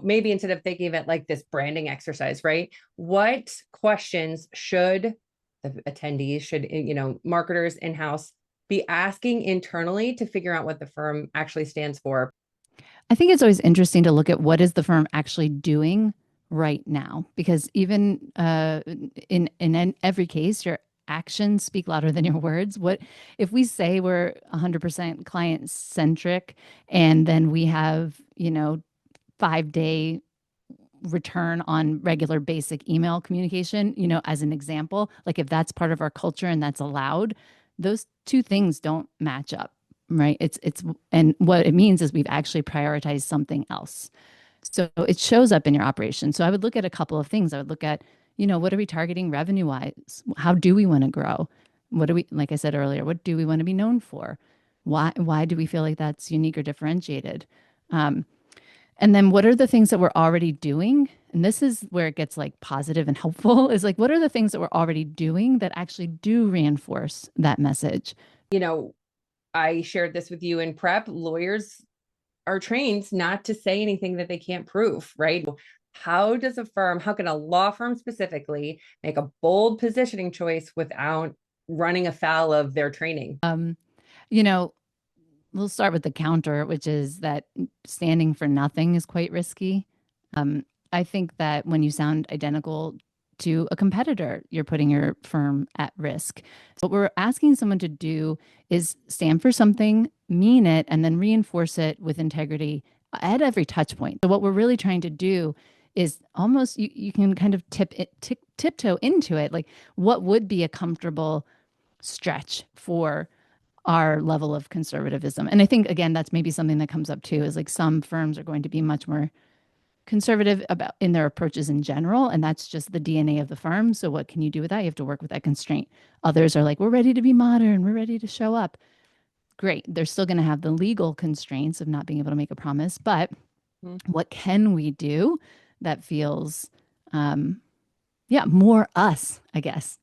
Maybe instead of thinking of it like this branding exercise, right? What questions should the attendees, should, marketers in-house be asking internally to figure out what the firm actually stands for? I think it's always interesting to look at what is the firm actually doing right now, because even in every case, your actions speak louder than your words. What if we say we're 100% client centric, and then we have 5-day return on regular basic email communication, as an example, like if that's part of our culture and that's allowed, those two things don't match up, right? And what it means is we've actually prioritized something else. So it shows up in your operation. So I would look at a couple of things. I would look at, what are we targeting revenue wise? How do we want to grow? What do we, like I said earlier, what do we want to be known for? Why do we feel like that's unique or differentiated? Um, and then what are the things that we're already doing? And this is where it gets like positive and helpful is like, what are the things that we're already doing that actually do reinforce that message? You know, I shared this with you in prep. Lawyers are trained not to say anything that they can't prove, right? How can a law firm specifically make a bold positioning choice without running afoul of their training? You know, we'll start with the counter, which is that standing for nothing is quite risky. I think that when you sound identical to a competitor, you're putting your firm at risk. So what we're asking someone to do is stand for something, mean it, and then reinforce it with integrity at every touch point. So what we're really trying to do is almost you can kind of tiptoe into it. Like what would be a comfortable stretch for our level of conservatism. And I think again that's maybe something that comes up too is like some firms are going to be much more conservative about in their approaches in general, and that's just the DNA of the firm. So what can you do with that? You have to work with that constraint. Others are like, we're ready to be modern, we're ready to show up. Great. They're still going to have the legal constraints of not being able to make a promise, but what can we do that feels yeah, more us, I guess,